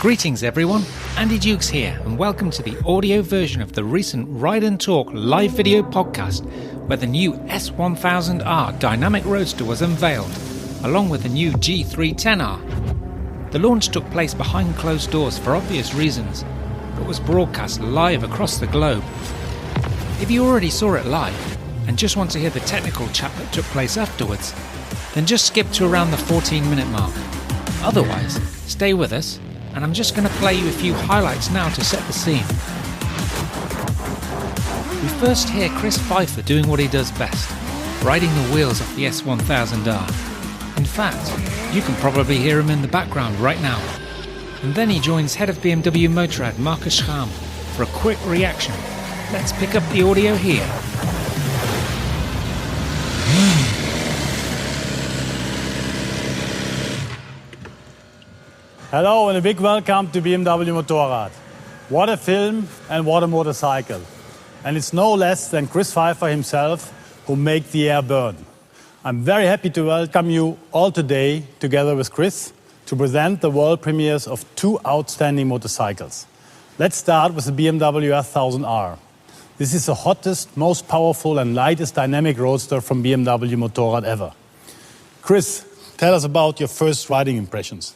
Greetings everyone, Andy Dukes here and welcome to the audio version of the recent Ride and Talk live video podcast where the new S1000R dynamic roadster was unveiled, along with the new G310R. The launch took place behind closed doors for obvious reasons, but was broadcast live across the globe. If you already saw it live and just want to hear the technical chat that took place afterwards, then just skip to around the 14-minute mark. Otherwise, stay with us, and I'm just going to play you a few highlights now to set the scene. We first hear Chris Pfeiffer doing what he does best, riding the wheels off the S1000R. In fact, you can probably hear him in the background right now. And then he joins head of BMW Motorrad Markus Schramm for a quick reaction. Let's pick up the audio here. Hello and a big welcome to BMW Motorrad. What a film and what a motorcycle. And it's no less than Chris Pfeiffer himself who make the air burn. I'm very happy to welcome you all today together with Chris to present the world premieres of two outstanding motorcycles. Let's start with the BMW S1000R. This is the hottest, most powerful and lightest dynamic roadster from BMW Motorrad ever. Chris, tell us about your first riding impressions.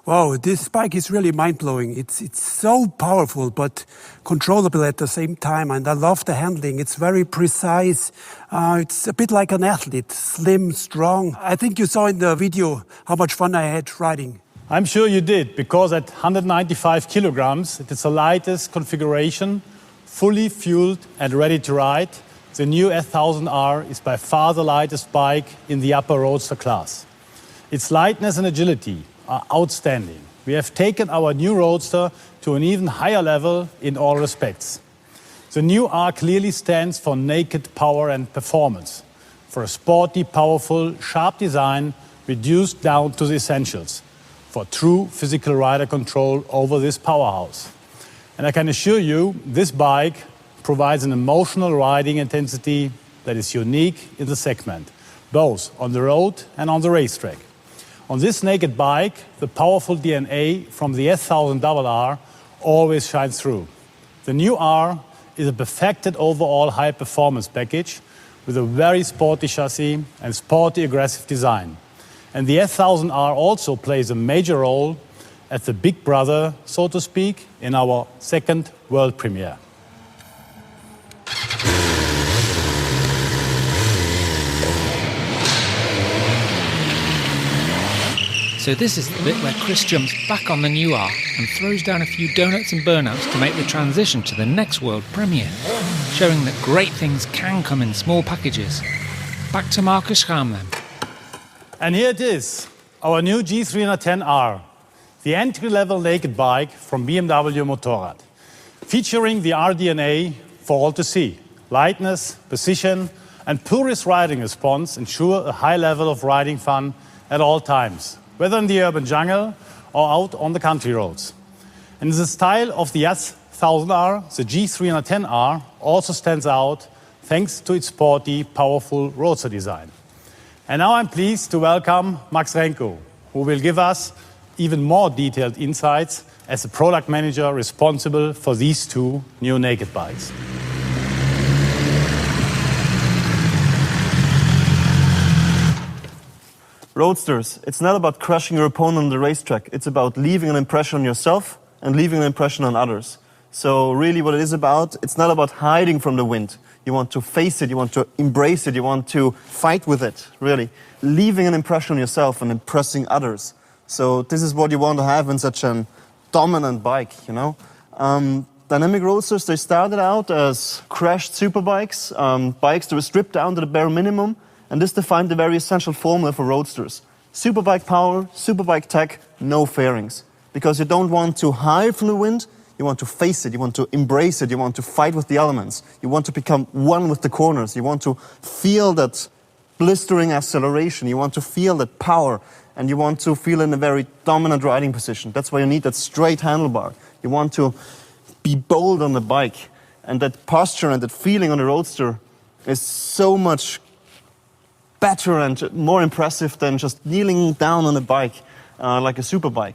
Wow, this bike is really mind-blowing. It's so powerful, but controllable at the same time. And I love the handling. It's very precise. It's a bit like an athlete, slim, strong. I think you saw in the video how much fun I had riding. I'm sure you did, because at 195 kilograms, it is the lightest configuration, fully fueled and ready to ride. The new S1000R is by far the lightest bike in the upper roadster class. Its lightness and agility are outstanding. We have taken our new roadster to an even higher level in all respects. The new R clearly stands for naked power and performance, for a sporty, powerful, sharp design reduced down to the essentials, for true physical rider control over this powerhouse. And I can assure you, this bike provides an emotional riding intensity that is unique in the segment, both on the road and on the racetrack. On this naked bike, the powerful DNA from the S1000RR always shines through. The new R is a perfected overall high-performance package with a very sporty chassis and sporty aggressive design. And the S1000R also plays a major role as the big brother, so to speak, in our second world premiere. So this is the bit where Chris jumps back on the new R and throws down a few donuts and burnouts to make the transition to the next world premiere, showing that great things can come in small packages. Back to Markus Schramm then. And here it is, our new G310R, the entry-level naked bike from BMW Motorrad, featuring the RDNA for all to see. Lightness, precision and purest riding response ensure a high level of riding fun at all times, whether in the urban jungle or out on the country roads. In the style of the S1000R, the G310R also stands out thanks to its sporty, powerful roadster design. And now I'm pleased to welcome Max Renko, who will give us even more detailed insights as the product manager responsible for these two new naked bikes. Roadsters, it's not about crushing your opponent on the racetrack. It's about leaving an impression on yourself and leaving an impression on others. So really what it is about, it's not about hiding from the wind. You want to face it, you want to embrace it, you want to fight with it, really. Leaving an impression on yourself and impressing others. So this is what you want to have in such a dominant bike, you know. Dynamic roadsters, they started out as crashed superbikes, bikes that were stripped down to the bare minimum. And this defined the very essential formula for roadsters. Superbike power, superbike tech, no fairings. Because you don't want to hide from the wind, you want to face it, you want to embrace it, you want to fight with the elements. You want to become one with the corners. You want to feel that blistering acceleration. You want to feel that power. And you want to feel in a very dominant riding position. That's why you need that straight handlebar. You want to be bold on the bike. And that posture and that feeling on the roadster is so much better and more impressive than just kneeling down on a bike like a superbike.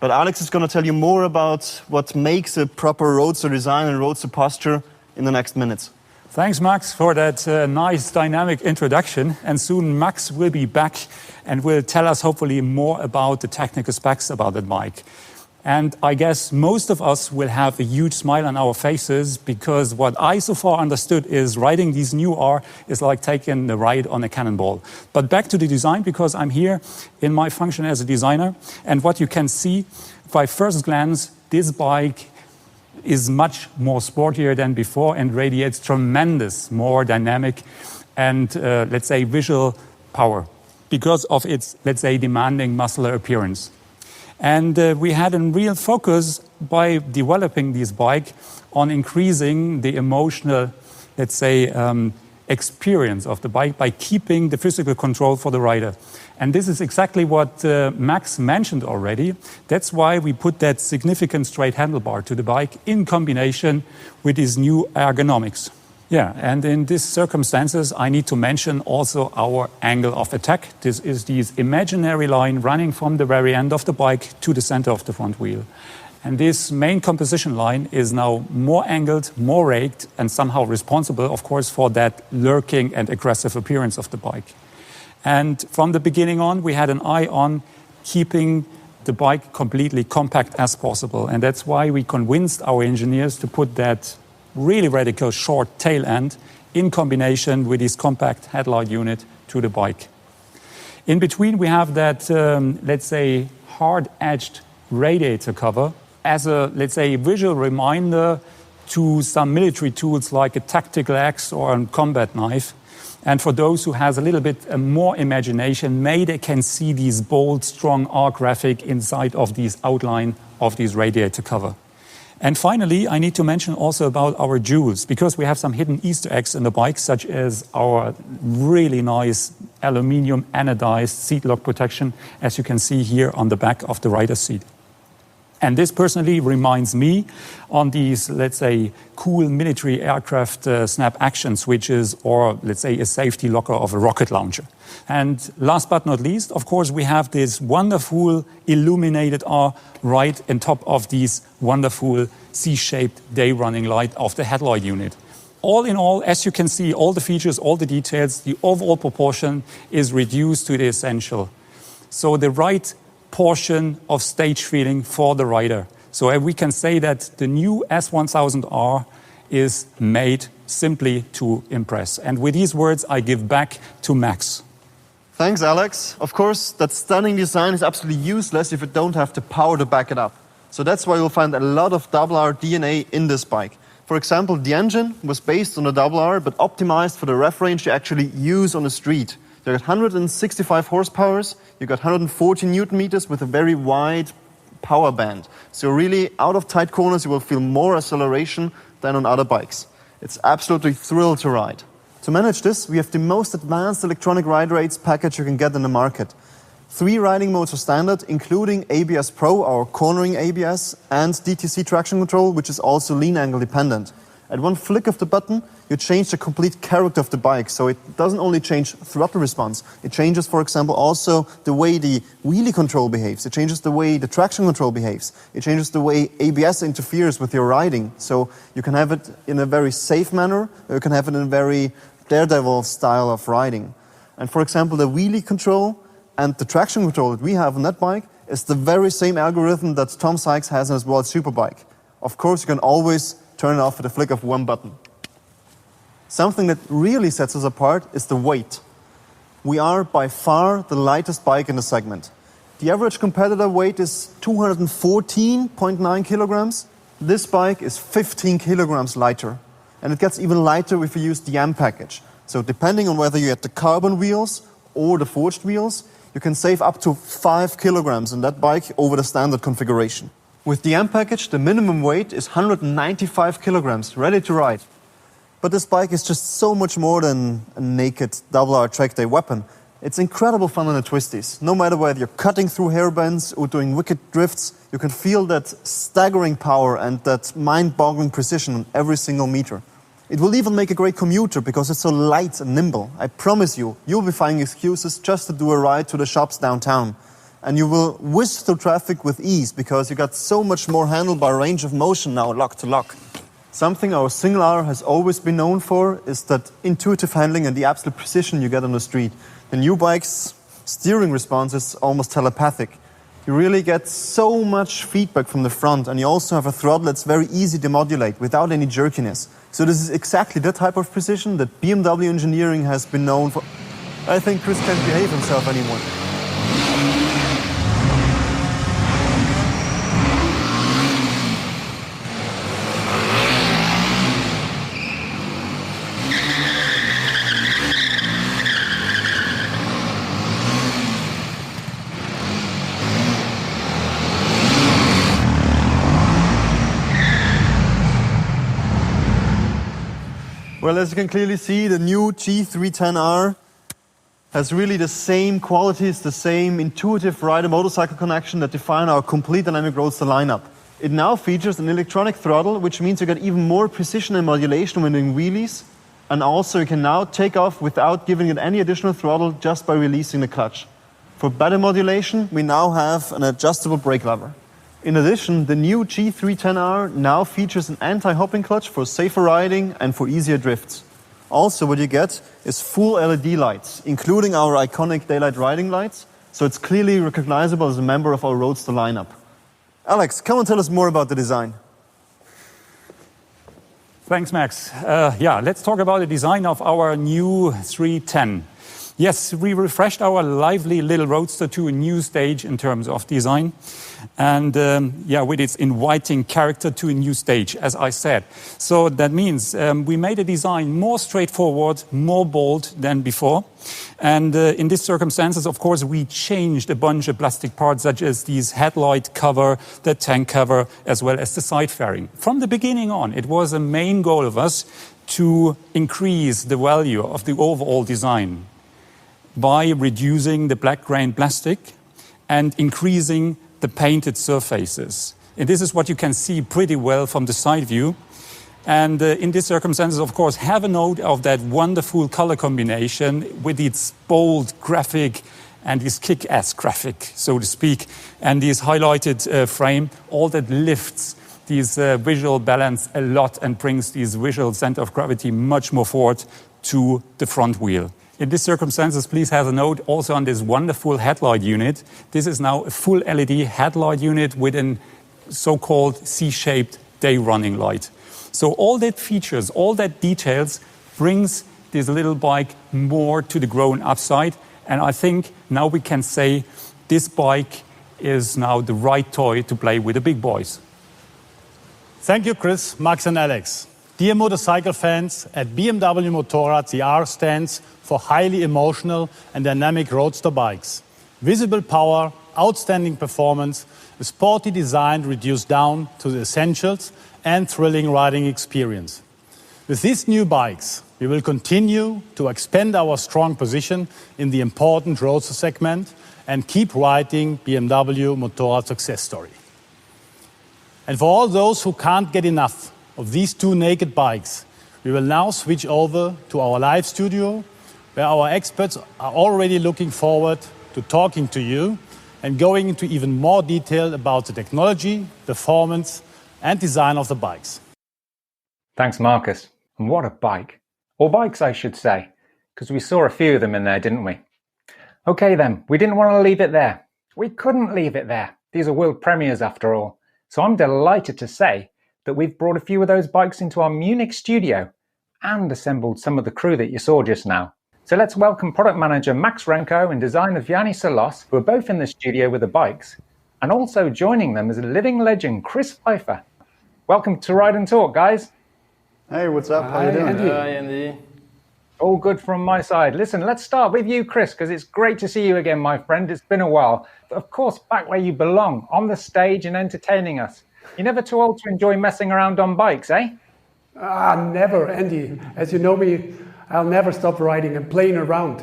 But Alex is going to tell you more about what makes a proper roadster design and roadster posture in the next minutes. Thanks, Max, for that nice dynamic introduction. And soon Max will be back and will tell us hopefully more about the technical specs about that bike. And I guess most of us will have a huge smile on our faces, because what I so far understood is riding these new R is like taking a ride on a cannonball. But back to the design, because I'm here in my function as a designer. And what you can see by first glance, this bike is much more sportier than before and radiates tremendous more dynamic and, let's say, visual power because of its, let's say, demanding muscular appearance. And we had a real focus by developing this bike on increasing the emotional, let's say, experience of the bike by keeping the physical control for the rider. And this is exactly what Max mentioned already. That's why we put that significant straight handlebar to the bike in combination with these new ergonomics. Yeah, and in these circumstances, I need to mention also our angle of attack. This is this imaginary line running from the very end of the bike to the center of the front wheel. And this main composition line is now more angled, more raked, and somehow responsible, of course, for that lurking and aggressive appearance of the bike. And from the beginning on, we had an eye on keeping the bike completely compact as possible. And that's why we convinced our engineers to put that really radical short tail end in combination with this compact headlight unit to the bike. In between, we have that, let's say, hard-edged radiator cover as a, let's say, visual reminder to some military tools like a tactical axe or a combat knife. And for those who has a little bit more imagination, maybe they can see these bold, strong R graphic inside of these outline of this radiator cover. And finally, I need to mention also about our jewels, because we have some hidden Easter eggs in the bike, such as our really nice aluminium anodized seat lock protection, as you can see here on the back of the rider's seat. And this personally reminds me on these, let's say, cool military aircraft snap action switches, or let's say a safety locker of a rocket launcher. And last but not least, of course, we have this wonderful illuminated R right on top of these wonderful C-shaped day running light of the headlight unit. All in all, as you can see, all the features, all the details, the overall proportion is reduced to the essential. So the right portion of stage feeling for the rider. So we can say that the new S1000R is made simply to impress. And with these words, I give back to Max. Thanks, Alex. Of course, that stunning design is absolutely useless if you don't have the power to back it up. So that's why you'll find a lot of RR DNA in this bike. For example, the engine was based on a RR, but optimized for the ref range you actually use on the street. You got 165 horsepower, you got 140 Newton meters with a very wide power band. So really, out of tight corners, you will feel more acceleration than on other bikes. It's absolutely thrilled to ride. To manage this, we have the most advanced electronic ride rates package you can get in the market. 3 riding modes are standard, including ABS Pro, our cornering ABS, and DTC traction control, which is also lean angle dependent. At one flick of the button, you change the complete character of the bike. So it doesn't only change throttle response, it changes, for example, also the way the wheelie control behaves. It changes the way the traction control behaves. It changes the way ABS interferes with your riding. So you can have it in a very safe manner, or you can have it in a very daredevil style of riding. And for example, the wheelie control and the traction control that we have on that bike is the very same algorithm that Tom Sykes has on his World Superbike. Of course, you can always turn it off with a flick of one button. Something that really sets us apart is the weight. We are by far the lightest bike in the segment. The average competitor weight is 214.9 kilograms. This bike is 15 kilograms lighter. And it gets even lighter if you use the M package. So depending on whether you get the carbon wheels or the forged wheels, you can save up to 5 kilograms in that bike over the standard configuration. With the M package, the minimum weight is 195 kilograms, ready to ride. But this bike is just so much more than a naked RR track day weapon. It's incredible fun on the twisties. No matter whether you're cutting through hairbends or doing wicked drifts, you can feel that staggering power and that mind-boggling precision on every single meter. It will even make a great commuter because it's so light and nimble. I promise you, you'll be finding excuses just to do a ride to the shops downtown. and you will whiz through traffic with ease because you got so much more handlebar range of motion now, lock to lock. Something our single R has always been known for is that intuitive handling and the absolute precision you get on the street. The new bike's steering response is almost telepathic. You really get so much feedback from the front, and you also have a throttle that's very easy to modulate without any jerkiness. So this is exactly the type of precision that BMW engineering has been known for. I think Chris can't behave himself anymore. Well, as you can clearly see, the new G310R has really the same qualities, the same intuitive rider-motorcycle connection that define our complete dynamic roadster lineup. It now features an electronic throttle, which means you get even more precision and modulation when doing wheelies, and also you can now take off without giving it any additional throttle just by releasing the clutch. For better modulation, we now have an adjustable brake lever. In addition, the new G310R now features an anti-hopping clutch for safer riding and for easier drifts. Also, what you get is full LED lights, including our iconic daylight riding lights, so it's clearly recognizable as a member of our Roadster lineup. Alex, come and tell us more about the design. Thanks, Max. Let's talk about the design of our new 310. Yes, we refreshed our lively little Roadster to a new stage in terms of design. And with its inviting character to a new stage, as I said. So that means we made a design more straightforward, more bold than before. And in these circumstances, of course, we changed a bunch of plastic parts, such as these headlight cover, the tank cover, as well as the side fairing. From the beginning on, it was a main goal of us to increase the value of the overall design by reducing the black grain plastic and increasing the painted surfaces. And this is what you can see pretty well from the side view. And in these circumstances, of course, have a note of that wonderful color combination with its bold graphic and this kick-ass graphic, so to speak, and this highlighted frame, all that lifts this visual balance a lot and brings this visual center of gravity much more forward to the front wheel. In these circumstances, please have a note also on this wonderful headlight unit. This is now a full LED headlight unit with a so-called C-shaped day running light. So all that features, all that details brings this little bike more to the grown-up side. And I think now we can say this bike is now the right toy to play with the big boys. Thank you, Chris, Max and Alex. Dear motorcycle fans, at BMW Motorrad, the R stands for highly emotional and dynamic roadster bikes. Visible power, outstanding performance, a sporty design reduced down to the essentials, and thrilling riding experience. With these new bikes, we will continue to expand our strong position in the important roadster segment and keep writing BMW Motorrad success story. And for all those who can't get enough of these two naked bikes, we will now switch over to our live studio, where our experts are already looking forward to talking to you and going into even more detail about the technology, performance, and design of the bikes. Thanks, Marcus. And what a bike. Or bikes, I should say, because we saw a few of them in there, didn't we? Okay then, we didn't want to leave it there. We couldn't leave it there. These are world premieres after all. So I'm delighted to say that we've brought a few of those bikes into our Munich studio and assembled some of the crew that you saw just now. So let's welcome product manager Max Renko and designer Vianney Selosse, who are both in the studio with the bikes, and also joining them is a living legend, Chris Pfeiffer. Welcome to Ride and Talk, guys. Hey, what's up? How you doing? Hi, Andy. All good from my side. Listen, let's start with you, Chris, because it's great to see you again, my friend. It's been a while. Of course, back where you belong, on the stage and entertaining us. You're never too old to enjoy messing around on bikes, eh? Never, Andy. As you know me, I'll never stop riding and playing around.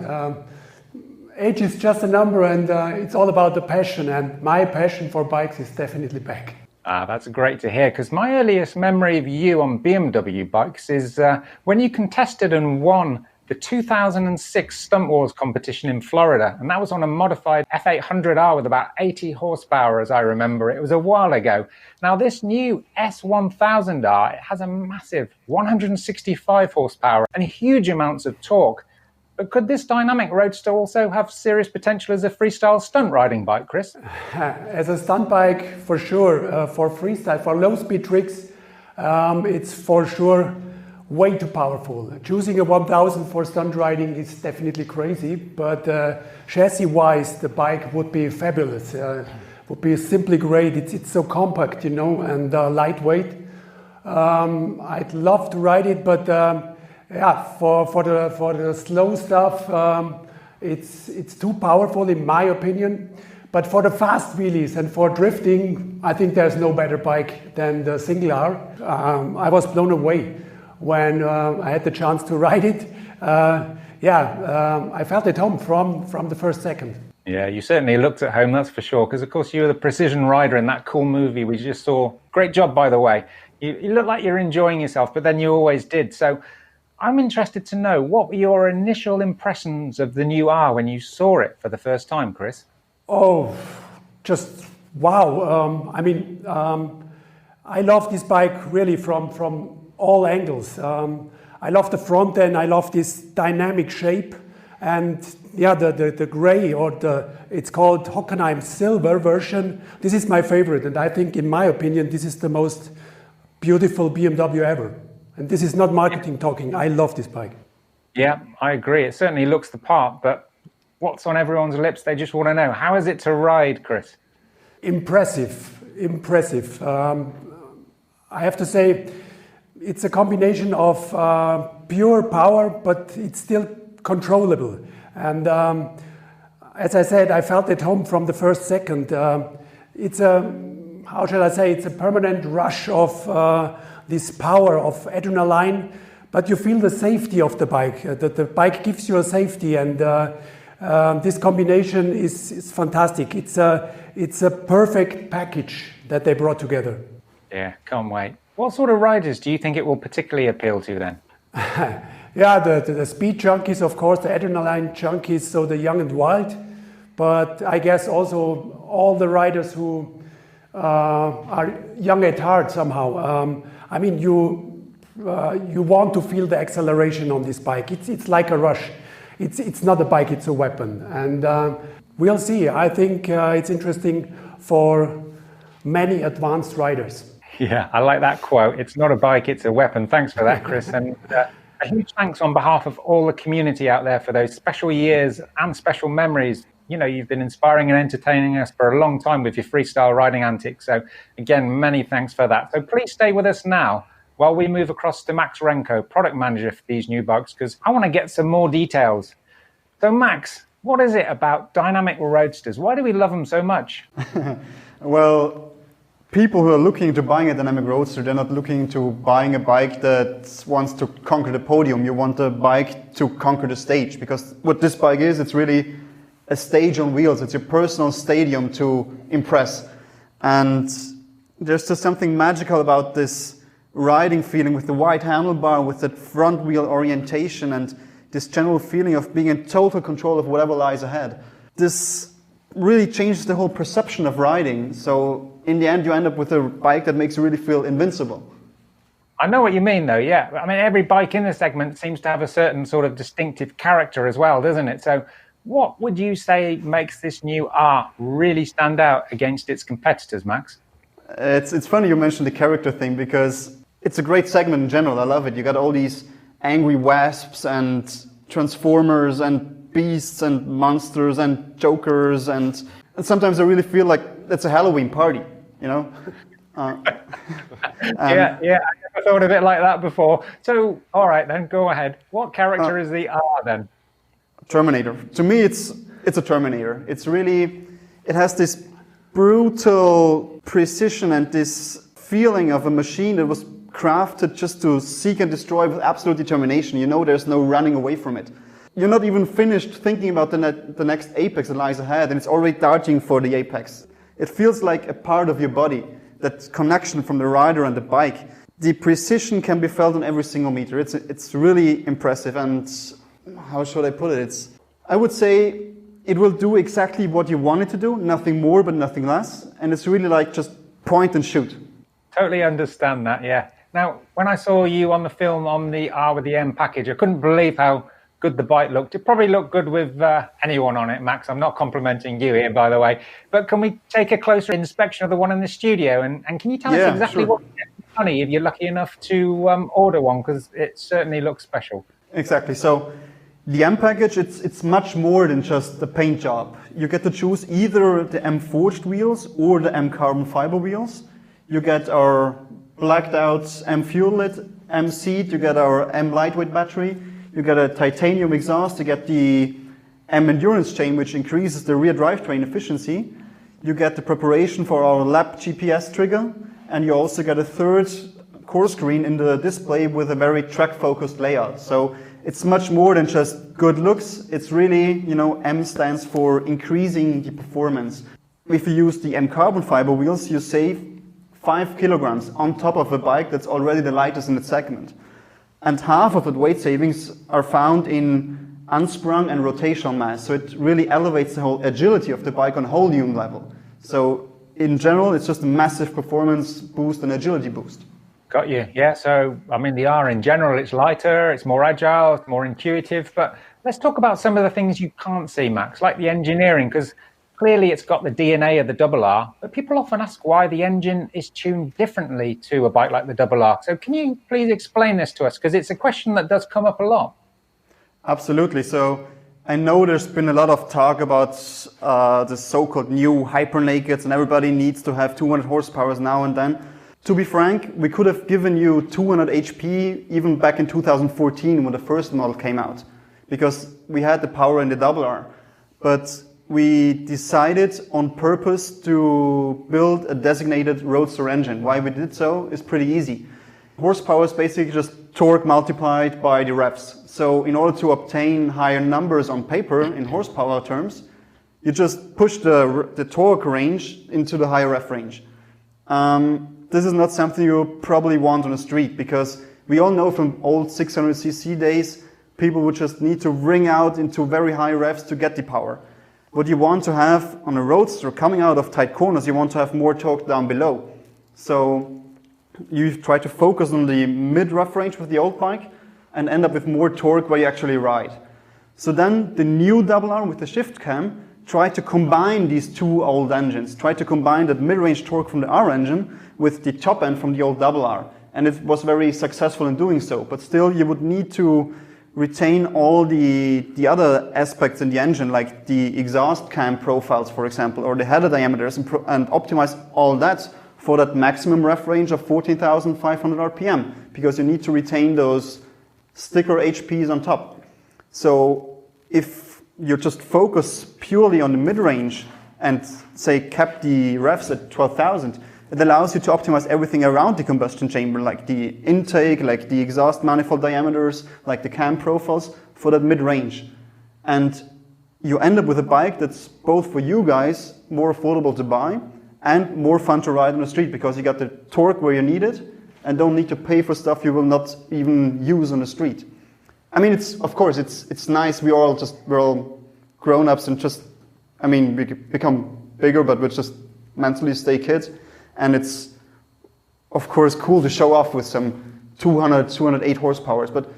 Age is just a number, and it's all about the passion. And my passion for bikes is definitely back. That's great to hear, because my earliest memory of you on BMW bikes is when you contested and won the 2006 Stunt Wars competition in Florida, and that was on a modified F800R with about 80 horsepower, as I remember. It was a while ago. Now, this new S1000R, it has a massive 165 horsepower and huge amounts of torque. But could this dynamic roadster also have serious potential as a freestyle stunt riding bike, Chris? As a stunt bike, for sure. For freestyle, for low-speed tricks, it's for sure way too powerful. Choosing a 1000 for stunt riding is definitely crazy, but chassis-wise, the bike would be fabulous. Would be simply great. It's so compact, you know, and lightweight. I'd love to ride it, but yeah, for the slow stuff, it's too powerful in my opinion. But for the fast wheelies and for drifting, I think there's no better bike than the Single R. I was blown away when I had the chance to ride it. I felt at home from the first second. Yeah, you certainly looked at home, that's for sure, because of course you were the precision rider in that cool movie we just saw. Great job, by the way. You look like you're enjoying yourself, but then you always did. So I'm interested to know, what were your initial impressions of the new R when you saw it for the first time, Chris? Oh, just wow. I love this bike really from all angles. I love the front end, I love this dynamic shape, and yeah, the gray, or it's called Hockenheim silver version. This is my favorite, and I think, in my opinion, this is the most beautiful BMW ever. And this is not marketing talking. I love this bike. Yeah, I agree. It certainly looks the part, but what's on everyone's lips? They just want to know, how is it to ride, Chris? Impressive. I have to say, it's a combination of pure power, but it's still controllable. And as I said, I felt at home from the first second. It's a permanent rush of this power of adrenaline, but you feel the safety of the bike. The bike gives you a safety, and this combination is fantastic. It's a perfect package that they brought together. Yeah, can't wait. What sort of riders do you think it will particularly appeal to then? Yeah, the speed junkies, of course, the adrenaline junkies, so the young and wild. But I guess also all the riders who are young at heart somehow. You want to feel the acceleration on this bike. It's like a rush. It's not a bike, it's a weapon. And we'll see. I think it's interesting for many advanced riders. Yeah, I like that quote. It's not a bike, it's a weapon. Thanks for that, Chris. And a huge thanks on behalf of all the community out there for those special years and special memories. You know, you've been inspiring and entertaining us for a long time with your freestyle riding antics. So again, many thanks for that. So please stay with us now while we move across to Max Renko, product manager for these new bikes, because I want to get some more details. So Max, what is it about dynamic roadsters? Why do we love them so much? Well, people who are looking into buying a dynamic roadster, they're not looking into buying a bike that wants to conquer the podium. You want a bike to conquer the stage, because what this bike is, it's really a stage on wheels. It's your personal stadium to impress. And there's just something magical about this riding feeling with the wide handlebar, with that front wheel orientation, and this general feeling of being in total control of whatever lies ahead. This really changes the whole perception of riding. So in the end, you end up with a bike that makes you really feel invincible. I know what you mean, though, yeah. I mean, every bike in the segment seems to have a certain sort of distinctive character as well, doesn't it? So what would you say makes this new R really stand out against its competitors, Max? It's funny you mentioned the character thing, because it's a great segment in general. I love it. You got all these angry wasps and transformers and beasts and monsters and jokers, and sometimes I really feel like that's a Halloween party, you know? Yeah, I never thought of it like that before. So, all right then, go ahead. What character is the R then? Terminator. To me, it's a Terminator. It has this brutal precision and this feeling of a machine that was crafted just to seek and destroy with absolute determination. You know, there's no running away from it. You're not even finished thinking about the next apex that lies ahead, and it's already darting for the apex. It feels like a part of your body, that connection from the rider and the bike. The precision can be felt on every single meter. It's really impressive, and how should I put it? I would say it will do exactly what you want it to do, nothing more but nothing less. And it's really like just point and shoot. Totally understand that, yeah. Now, when I saw you on the film on the R with the M package, I couldn't believe how good the bike looked. It probably looked good with anyone on it, Max. I'm not complimenting you here, by the way. But can we take a closer inspection of the one in the studio? And can you tell us exactly what you get for money if you're lucky enough to order one? Because it certainly looks special. Exactly. So the M package, it's much more than just the paint job. You get to choose either the M forged wheels or the M carbon fiber wheels. You get our blacked out M fuel lid, M seat, you get our M lightweight battery. You get a titanium exhaust, you get the M endurance chain, which increases the rear drivetrain efficiency. You get the preparation for our lap GPS trigger, and you also get a third core screen in the display with a very track-focused layout. So it's much more than just good looks. It's really, M stands for increasing the performance. If you use the M carbon fiber wheels, you save 5 kilograms on top of a bike that's already the lightest in its segment. And half of that weight savings are found in unsprung and rotational mass. So it really elevates the whole agility of the bike on a whole new level. So in general, it's just a massive performance boost and agility boost. Got you. Yeah. So, I mean, the R in general, it's lighter, it's more agile, it's more intuitive. But let's talk about some of the things you can't see, Max, like the engineering, because clearly it's got the DNA of the R, but people often ask why the engine is tuned differently to a bike like the R. So can you please explain this to us? Because it's a question that does come up a lot. Absolutely. So I know there's been a lot of talk about the so-called new hyper-nakeds, and everybody needs to have 200 horsepower now and then. To be frank, we could have given you 200 HP even back in 2014 when the first model came out, because we had the power in the R. But we decided on purpose to build a designated roadster engine. Why we did so is pretty easy. Horsepower is basically just torque multiplied by the revs. So in order to obtain higher numbers on paper in horsepower terms, you just push the torque range into the higher rev range. This is not something you probably want on the street, because we all know from old 600cc days, people would just need to wring out into very high revs to get the power. What you want to have on a roadster coming out of tight corners, you want to have more torque down below. So you try to focus on the mid-rev range with the old bike and end up with more torque where you actually ride. So then the new R with the shift cam tried to combine these two old engines, tried to combine that mid-range torque from the R engine with the top end from the old R. And it was very successful in doing so. But still, you would need to retain all the other aspects in the engine, like the exhaust cam profiles, for example, or the header diameters, and optimize all that for that maximum rev range of 14,500 RPM, because you need to retain those sticker HPs on top. So if you just focus purely on the mid-range and say cap the revs at 12,000, it allows you to optimize everything around the combustion chamber, like the intake, like the exhaust manifold diameters, like the cam profiles for that mid-range. And you end up with a bike that's both for you guys more affordable to buy and more fun to ride on the street, because you got the torque where you need it and don't need to pay for stuff you will not even use on the street. I mean, of course, it's nice. We're all grown-ups and we become bigger, but we just mentally stay kids. And it's, of course, cool to show off with some 208 horsepowers. But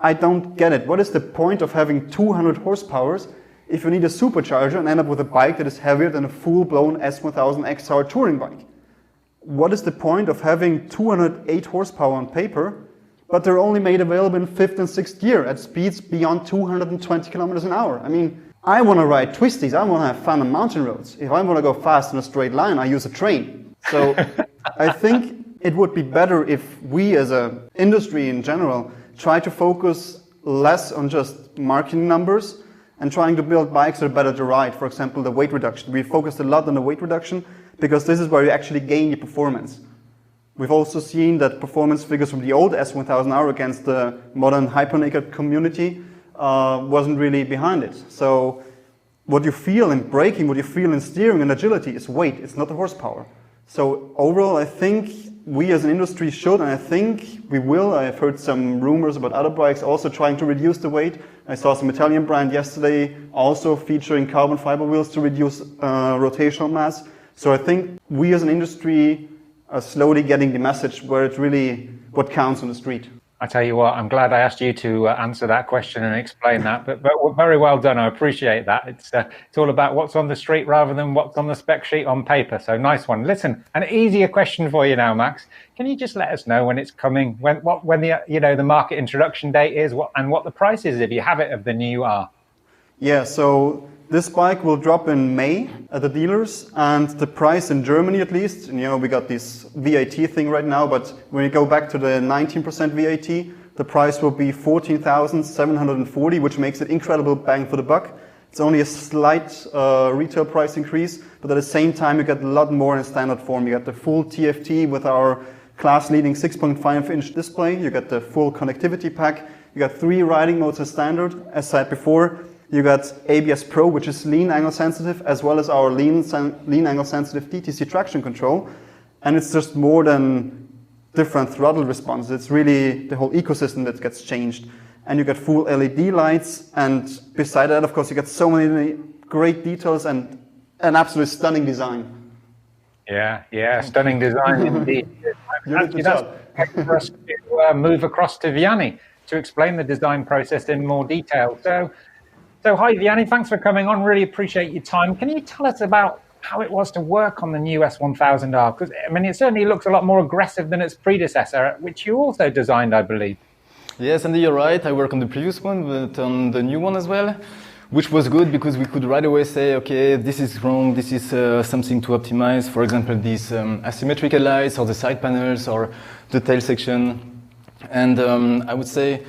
I don't get it. What is the point of having 200 horsepowers if you need a supercharger and end up with a bike that is heavier than a full-blown S1000 XR touring bike? What is the point of having 208 horsepower on paper, but they're only made available in 5th and 6th gear at speeds beyond 220 kilometers an hour? I mean, I want to ride twisties. I want to have fun on mountain roads. If I want to go fast in a straight line, I use a train. So I think it would be better if we as an industry in general try to focus less on just marketing numbers and trying to build bikes that are better to ride. For example, the weight reduction. We focused a lot on the weight reduction because this is where you actually gain your performance. We've also seen that performance figures from the old S1000R against the modern hypernaked community wasn't really behind it. So what you feel in braking, what you feel in steering and agility is weight, it's not the horsepower. So overall, I think we as an industry should, and I think we will. I've heard some rumors about other bikes also trying to reduce the weight I saw some Italian brand yesterday also featuring carbon fiber wheels to reduce rotational mass. So I think we as an industry are slowly getting the message where it's really what counts on the street. I tell you what, I'm glad I asked you to answer that question and explain that, but very well done. I appreciate that. It's all about what's on the street rather than what's on the spec sheet on paper. So nice one. Listen, an easier question for you now, Max. Can you just let us know when it's coming, when the market introduction date is, and what the price is, if you have it, of the new R? Yeah, so this bike will drop in May at the dealers, and the price in Germany at least, we got this VAT thing right now, but when you go back to the 19% VAT, the price will be 14,740, which makes it incredible bang for the buck. It's only a slight retail price increase, but at the same time you get a lot more in standard form. You get the full TFT with our class-leading 6.5-inch display, you get the full connectivity pack, you got 3 riding modes as standard, as said before. You got ABS Pro, which is lean angle sensitive, as well as our lean angle sensitive DTC traction control. And it's just more than different throttle responses. It's really the whole ecosystem that gets changed. And you get full LED lights. And beside that, of course, you get so many great details and an absolutely stunning design. Yeah, stunning design indeed. That's for us to move across to Vianney to explain the design process in more detail. So hi, Vianney, thanks for coming on. Really appreciate your time. Can you tell us about how it was to work on the new S1000R? Because, it certainly looks a lot more aggressive than its predecessor, which you also designed, I believe. Yes, Andy, you're right. I worked on the previous one, but on the new one as well, which was good because we could right away say, okay, this is wrong, this is something to optimize. For example, these asymmetrical lights or the side panels or the tail section. And I would say,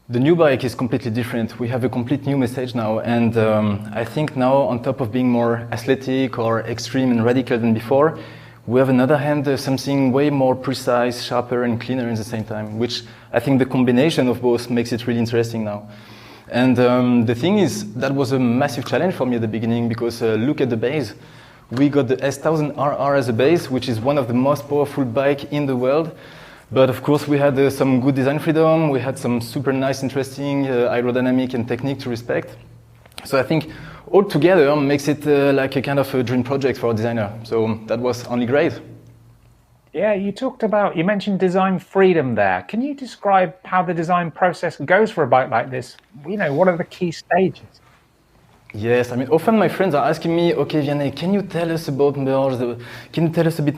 the new bike is completely different. We have a complete new message now, and I think now, on top of being more athletic or extreme and radical than before, we have on the other hand something way more precise, sharper and cleaner at the same time, which I think the combination of both makes it really interesting now. And the thing is, that was a massive challenge for me at the beginning, because look at the base. We got the S1000RR as a base, which is one of the most powerful bikes in the world. But of course, we had some good design freedom. We had some super nice, interesting aerodynamic and technique to respect. So I think all together makes it like a kind of a dream project for a designer. So that was only great. Yeah, you mentioned design freedom there. Can you describe how the design process goes for a bike like this? What are the key stages? Yes, often my friends are asking me, okay, Vianney, can you tell us a bit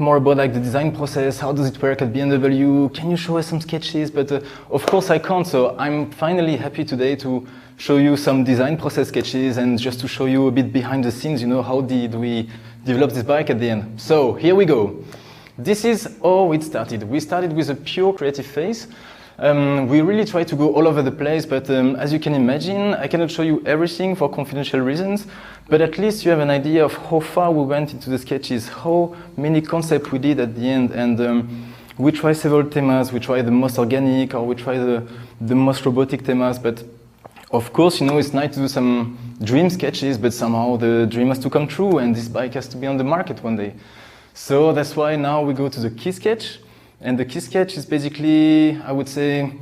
more about the design process? How does it work at BMW? Can you show us some sketches? But of course I can't, so I'm finally happy today to show you some design process sketches and just to show you a bit behind the scenes, how did we develop this bike at the end. So here we go. This is how it started. We started with a pure creative phase. We really try to go all over the place, but as you can imagine, I cannot show you everything for confidential reasons, but at least you have an idea of how far we went into the sketches, how many concepts we did at the end, and we try several themes. We try the most organic, or we try the most robotic themes, but of course, it's nice to do some dream sketches, but somehow the dream has to come true, and this bike has to be on the market one day. So that's why now we go to the key sketch. And the key sketch is basically, I would say,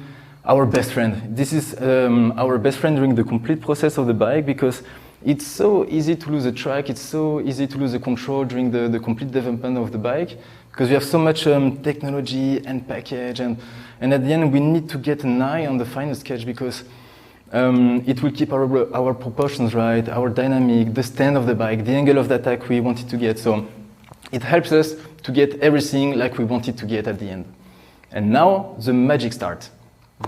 our best friend. This is our best friend during the complete process of the bike, because it's so easy to lose the track, it's so easy to lose the control during the complete development of the bike, because we have so much technology and package, and at the end we need to get an eye on the final sketch, because it will keep our proportions right, our dynamic, the stand of the bike, the angle of the attack we wanted to get. So it helps us to get everything like we wanted to get at the end. And now the magic starts.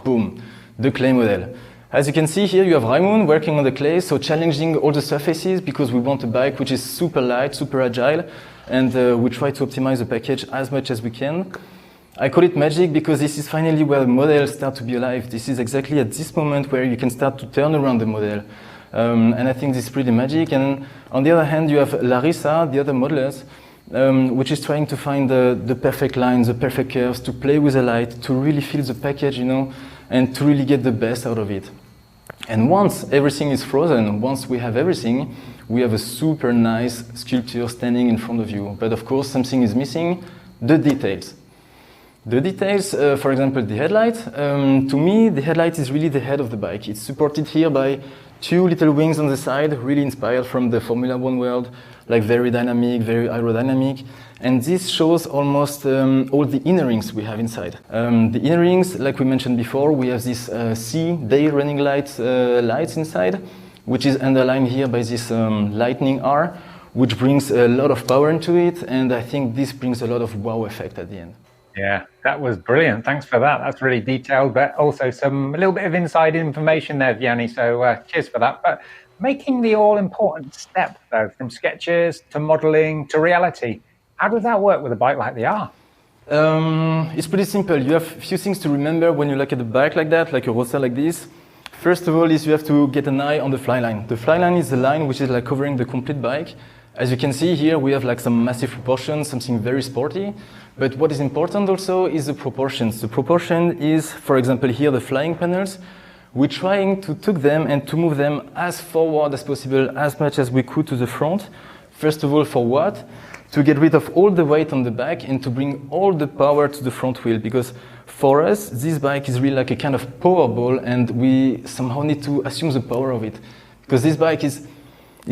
Boom, the clay model. As you can see here, you have Raimund working on the clay, so challenging all the surfaces, because we want a bike which is super light, super agile, and we try to optimize the package as much as we can. I call it magic because this is finally where the models start to be alive. This is exactly at this moment where you can start to turn around the model. And I think this is pretty magic. And on the other hand, you have Larissa, the other modelers, which is trying to find the perfect lines, the perfect curves, to play with the light, to really feel the package, and to really get the best out of it. And once everything is frozen, once we have everything, we have a super nice sculpture standing in front of you. But of course, something is missing, the details. The details, for example, the headlight. To me, the headlight is really the head of the bike. It's supported here by two little wings on the side, really inspired from the Formula One world, like very dynamic, very aerodynamic. And this shows almost all the inner rings we have inside. The inner rings, like we mentioned before, we have this day running lights inside, which is underlined here by this lightning R, which brings a lot of power into it. And I think this brings a lot of wow effect at the end. Yeah, that was brilliant. Thanks for that. That's really detailed, but also a little bit of inside information there, Vianney. So cheers for that. But making the all-important step, though, from sketches to modeling to reality, how does that work with a bike like the R? It's pretty simple. You have a few things to remember when you look at a bike like that, like a roadster like this. First of all, is you have to get an eye on the fly line. The fly line is the line which is like covering the complete bike. As you can see here, we have like some massive proportions, something very sporty. But what is important also is the proportions. The proportion is, for example, here the flying panels. We're trying to take them and to move them as forward as possible, as much as we could to the front. First of all, for what? To get rid of all the weight on the back and to bring all the power to the front wheel. Because for us, this bike is really like a kind of power ball, and we somehow need to assume the power of it. Because this bike is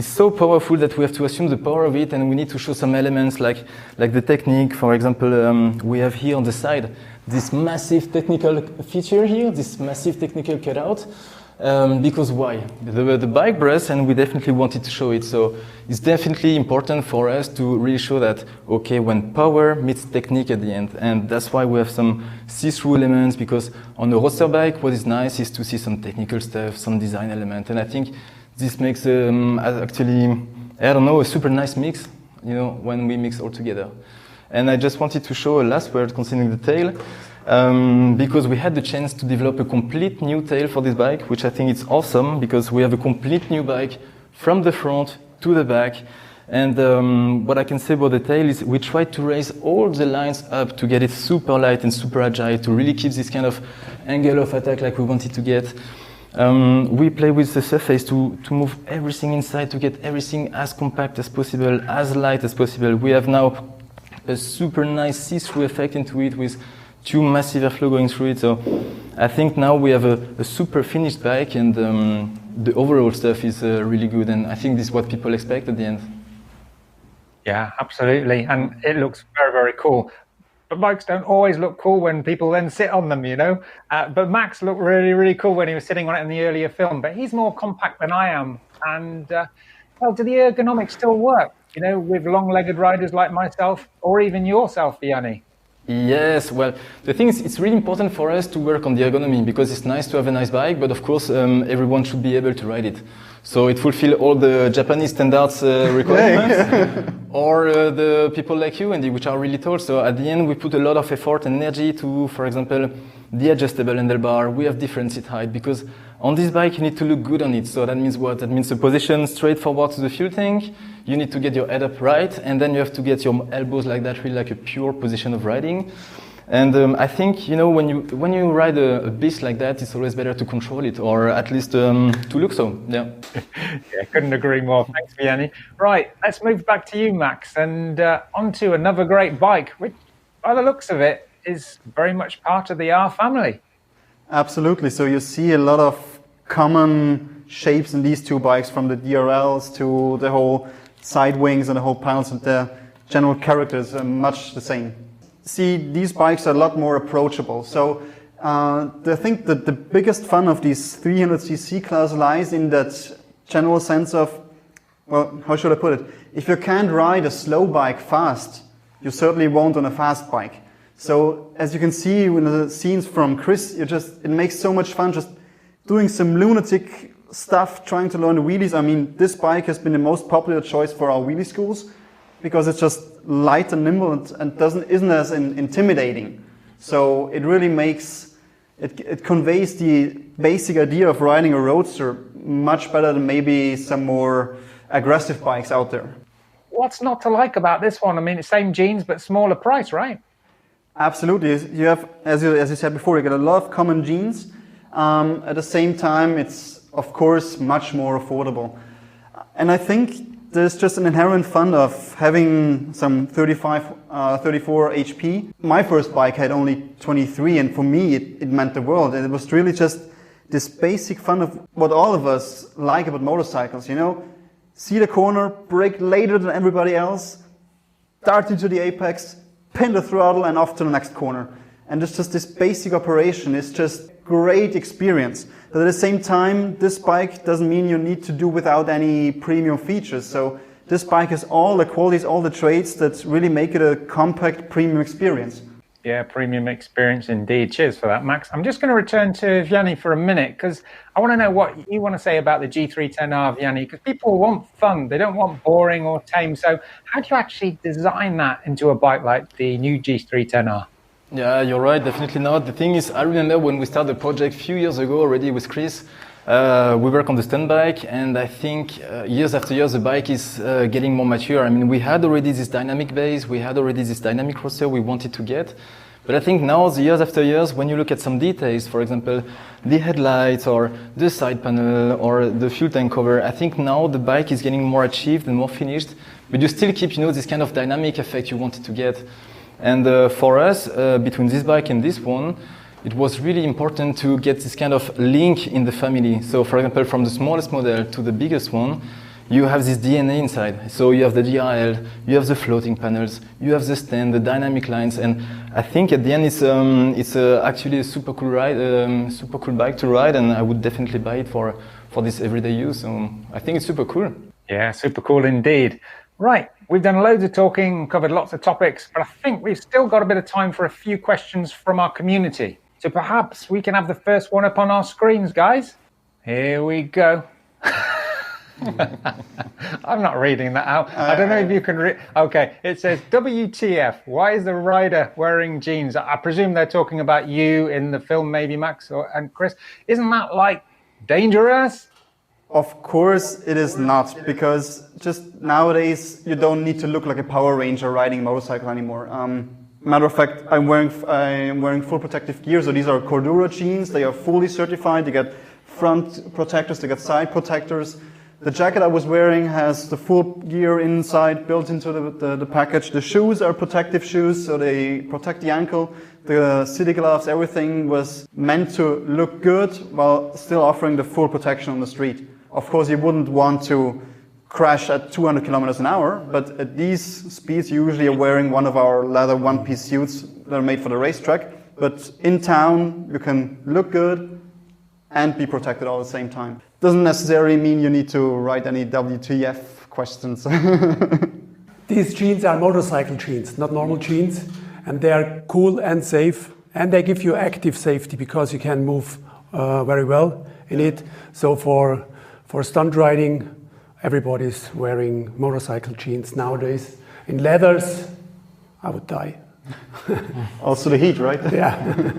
so powerful that we have to assume the power of it, and we need to show some elements like the technique. For example, we have here on the side this massive technical feature here, this massive technical cutout. Because why? The bike breasts, and we definitely wanted to show it. So it's definitely important for us to really show that, okay, when power meets technique at the end. And that's why we have some see-through elements, because on a roadster bike, what is nice is to see some technical stuff, some design element. And I think this makes actually, I don't know, a super nice mix, you know, when we mix all together. And I just wanted to show a last word concerning the tail, because we had the chance to develop a complete new tail for this bike, which I think is awesome, because we have a complete new bike from the front to the back. And what I can say about the tail is we tried to raise all the lines up to get it super light and super agile, to really keep this kind of angle of attack like we wanted to get. We play with the surface to move everything inside, to get everything as compact as possible, as light as possible. We have now a super nice see-through effect into it with two massive airflow going through it. So I think now we have a super finished bike, and the overall stuff is really good. And I think this is what people expect at the end. Yeah, absolutely. And it looks very, very cool. But bikes don't always look cool when people then sit on them, you know. But Max looked really, really cool when he was sitting on it in the earlier film. But he's more compact than I am. And, well, do the ergonomics still work, you know, with long-legged riders like myself, or even yourself, Vianney? Yes, well, the thing is, it's really important for us to work on the ergonomy, because it's nice to have a nice bike, but of course, everyone should be able to ride it. So it fulfills all the Japanese standards requirements, or the people like you, Andy, which are really tall. So at the end, we put a lot of effort and energy to, for example, the adjustable handlebar. We have different seat height, because on this bike, you need to look good on it. So that means what? That means a position straight forward to the fuel tank. You need to get your head up right, and then you have to get your elbows like that, really like a pure position of riding. And I think, you know, when you ride a beast like that, it's always better to control it, or at least to look so. Yeah. Yeah, couldn't agree more. Thanks, Vianney. Right, let's move back to you, Max, and onto another great bike, which, by the looks of it, is very much part of the R family. Absolutely. So you see a lot of common shapes in these two bikes, from the DRLs to the whole side wings and the whole panels, and the general characters are much the same. See, these bikes are a lot more approachable. So I think that the biggest fun of these 300cc class lies in that general sense of, well, how should I put it? If you can't ride a slow bike fast, you certainly won't on a fast bike. So as you can see in the scenes from Chris, it makes so much fun just doing some lunatic stuff, trying to learn the wheelies. I mean, this bike has been the most popular choice for our wheelie schools, because it's just light and nimble and isn't as intimidating. So it really it conveys the basic idea of riding a roadster much better than maybe some more aggressive bikes out there. What's not to like about this one? I mean, it's same jeans, but smaller price, right? Absolutely. You have, as you said before, you get a lot of common genes. At the same time, it's, of course, much more affordable. And I think there's just an inherent fun of having some 34 HP. My first bike had only 23, and for me it meant the world. And it was really just this basic fun of what all of us like about motorcycles, you know? See the corner, brake later than everybody else, dart into the apex, pin the throttle, and off to the next corner. And it's just this basic operation is just great experience. But at the same time, this bike doesn't mean you need to do without any premium features. So this bike has all the qualities, all the traits that really make it a compact premium experience. Yeah, premium experience indeed. Cheers for that, Max. I'm just going to return to Vianney for a minute because I want to know what you want to say about the G310R, Vianney, because people want fun. They don't want boring or tame. So how do you actually design that into a bike like the new G310R? Yeah, you're right, definitely not. The thing is, I remember when we started the project a few years ago already with Chris, we work on the stunt bike, and I think years after years the bike is getting more mature. I mean, we had already this dynamic base, we had already this dynamic roadster we wanted to get, but I think now, the years after years, when you look at some details, for example, the headlights or the side panel or the fuel tank cover, I think now the bike is getting more achieved and more finished, but you still keep, this kind of dynamic effect you wanted to get. And for us, between this bike and this one, it was really important to get this kind of link in the family. So for example, from the smallest model to the biggest one, you have this DNA inside. So you have the DRL, you have the floating panels, you have the stand, the dynamic lines, and I think at the end it's actually a super cool ride, super cool bike to ride, and I would definitely buy it for this everyday use. So I think it's super cool. Yeah, super cool indeed. Right, we've done loads of talking, covered lots of topics, but I think we've still got a bit of time for a few questions from our community. So perhaps we can have the first one up on our screens, guys. Here we go. I'm not reading that out. I don't know if you can read. Okay, it says, WTF, why is the rider wearing jeans? I presume they're talking about you in the film, maybe, Max and Chris. Isn't that, like, dangerous? Of course it is not, because just nowadays you don't need to look like a Power Ranger riding a motorcycle anymore. Matter of fact, I'm wearing full protective gear, so these are Cordura jeans. They are fully certified. They get front protectors, they get side protectors. The jacket I was wearing has the full gear inside built into the package. The shoes are protective shoes, so they protect the ankle. The city gloves, everything was meant to look good while still offering the full protection on the street. Of course, you wouldn't want to crash at 200 kilometers an hour, but at these speeds, you usually are wearing one of our leather one-piece suits that are made for the racetrack. But in town, you can look good and be protected all at the same time. Doesn't necessarily mean you need to write any WTF questions. These jeans are motorcycle jeans, not normal jeans, and they are cool and safe, and they give you active safety because you can move very well in it. So for stunt riding, everybody's wearing motorcycle jeans nowadays. In leathers, I would die. Also the heat, right? Yeah.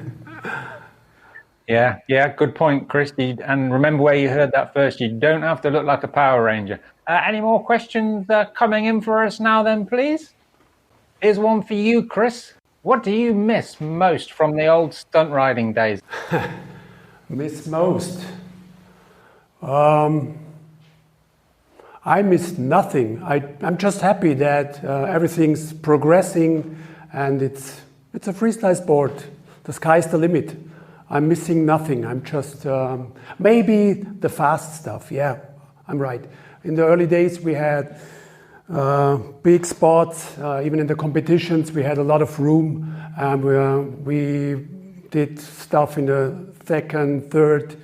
Yeah, good point, Chris. And remember where you heard that first, you don't have to look like a Power Ranger. Any more questions coming in for us now then, please? Here's one for you, Chris. What do you miss most from the old stunt riding days? Miss most? I miss nothing. I'm just happy that everything's progressing and it's a freestyle sport. The sky's the limit. I'm missing nothing. I'm just, maybe the fast stuff. Yeah, I'm right. In the early days we had big spots, even in the competitions we had a lot of room. We did stuff in the second, third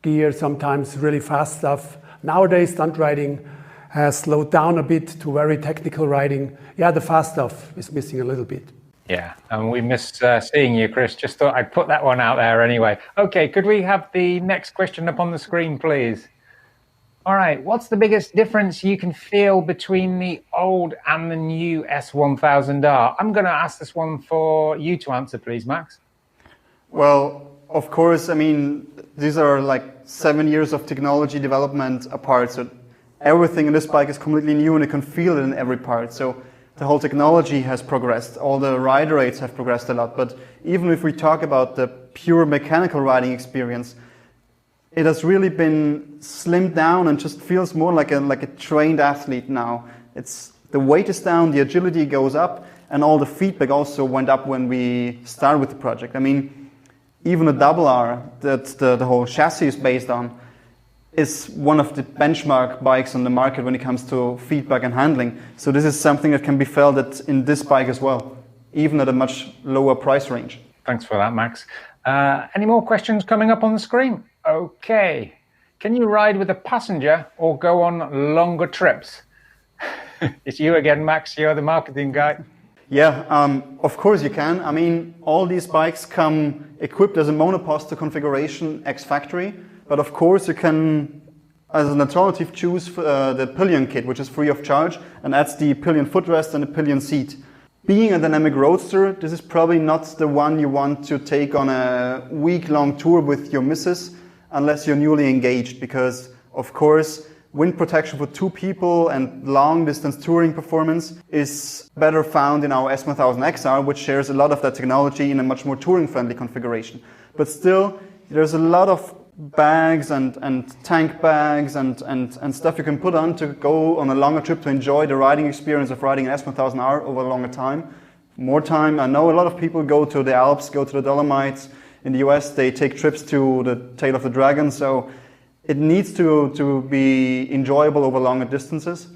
gear, sometimes really fast stuff. Nowadays stunt riding has slowed down a bit to very technical riding. Yeah, the fast stuff is missing a little bit. Yeah, and we miss seeing you, Chris. Just thought I'd put that one out there anyway. Okay, could we have the next question up on the screen, please? All right, what's the biggest difference you can feel between the old and the new S1000R? I'm going to ask this one for you to answer, please, Max. Well, of course, I mean, these are like 7 years of technology development apart. So everything in this bike is completely new and you can feel it in every part. So the whole technology has progressed. All the rider rates have progressed a lot. But even if we talk about the pure mechanical riding experience, it has really been slimmed down and just feels more like a trained athlete now. The weight is down, the agility goes up, and all the feedback also went up when we started with the project. I mean, even a double R that the whole chassis is based on is one of the benchmark bikes on the market when it comes to feedback and handling. So this is something that can be felt in this bike as well, even at a much lower price range. Thanks for that, Max. Any more questions coming up on the screen? Okay. Can you ride with a passenger or go on longer trips? It's you again, Max. You're the marketing guy. Yeah, of course you can. I mean, all these bikes come equipped as a monoposter configuration ex-factory, but of course you can, as an alternative, choose the pillion kit, which is free of charge, and adds the pillion footrest and the pillion seat. Being a dynamic roadster, this is probably not the one you want to take on a week-long tour with your missus, unless you're newly engaged, because, of course, wind protection for 2 people and long-distance touring performance is better found in our S1000XR, which shares a lot of that technology in a much more touring-friendly configuration. But still, there's a lot of bags and tank bags and stuff you can put on to go on a longer trip to enjoy the riding experience of riding an S1000R over a longer time. More time. I know a lot of people go to the Alps, go to the Dolomites. In the US, they take trips to the Tail of the Dragon, so it needs to be enjoyable over longer distances.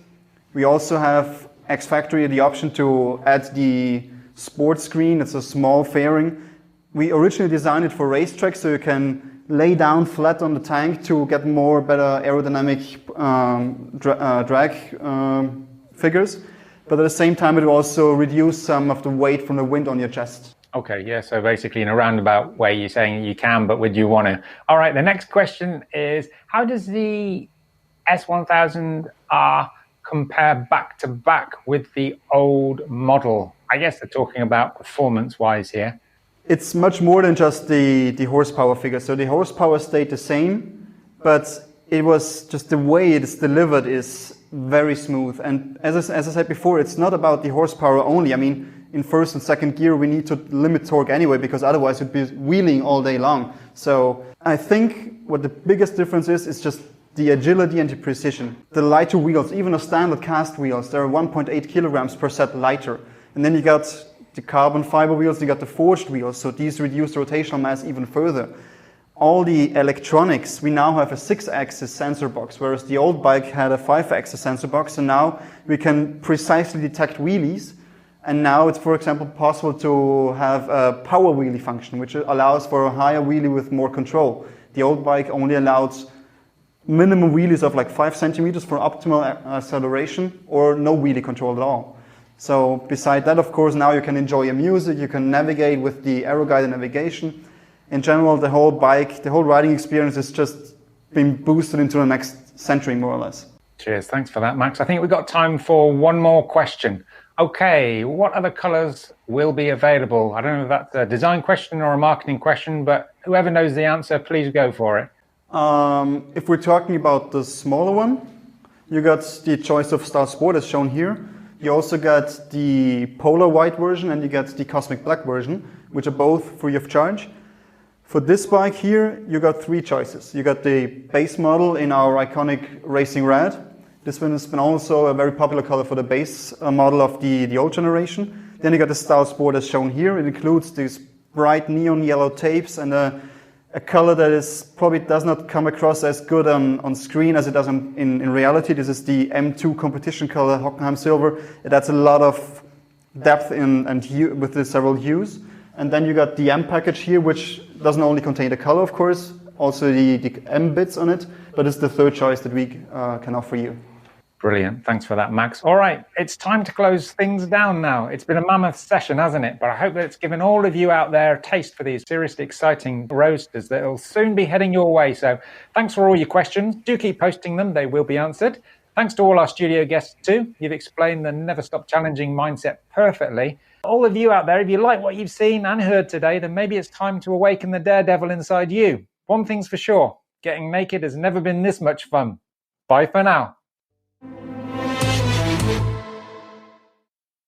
We also have ex-factory the option to add the sports screen. It's a small fairing. We originally designed it for racetracks, so you can lay down flat on the tank to get better aerodynamic drag figures. But at the same time, it will also reduce some of the weight from the wind on your chest. Okay, yeah, so basically in a roundabout way, you're saying you can, but would you want to? All right, the next question is, how does the S1000R compare back to back with the old model? I guess they're talking about performance-wise here. It's much more than just the horsepower figure. So the horsepower stayed the same, but it was just the way it's delivered is very smooth. And as I said before, it's not about the horsepower only. I mean, in first and second gear, we need to limit torque anyway, because otherwise we'd be wheeling all day long. So I think what the biggest difference is just the agility and the precision. The lighter wheels, even the standard cast wheels, they're 1.8 kilograms per set lighter. And then you got the carbon fiber wheels, you got the forged wheels, so these reduce the rotational mass even further. All the electronics, we now have a 6-axis sensor box, whereas the old bike had a 5-axis sensor box, and now we can precisely detect wheelies. And now it's, for example, possible to have a power wheelie function, which allows for a higher wheelie with more control. The old bike only allowed minimum wheelies of like 5 centimeters for optimal acceleration, or no wheelie control at all. So beside that, of course, now you can enjoy your music, you can navigate with the aero guided navigation. In general, the whole bike, the whole riding experience is just being boosted into the next century, more or less. Cheers, thanks for that, Max. I think we've got time for one more question. Okay, what other colours will be available? I don't know if that's a design question or a marketing question, but whoever knows the answer, please go for it. If we're talking about the smaller one, you got the choice of Star Sport as shown here. You also got the Polar White version and you got the Cosmic Black version, which are both free of charge. For this bike here, you got 3 choices. You got the base model in our iconic Racing Red. This one has been also a very popular color for the base model of the old generation. Then you got the Style Sport as shown here. It includes these bright neon yellow tapes and a color that is probably does not come across as good on screen as it does in reality. This is the M2 competition color, Hockenheim Silver. It adds a lot of depth and hue with the several hues. And then you got the M package here, which doesn't only contain the color, of course, also the M bits on it, but it's the third choice that we can offer you. Brilliant. Thanks for that, Max. All right, it's time to close things down now. It's been a mammoth session, hasn't it? But I hope that it's given all of you out there a taste for these seriously exciting roadsters that will soon be heading your way. So thanks for all your questions. Do keep posting them. They will be answered. Thanks to all our studio guests too. You've explained the never stop challenging mindset perfectly. All of you out there, if you like what you've seen and heard today, then maybe it's time to awaken the daredevil inside you. One thing's for sure, getting naked has never been this much fun. Bye for now.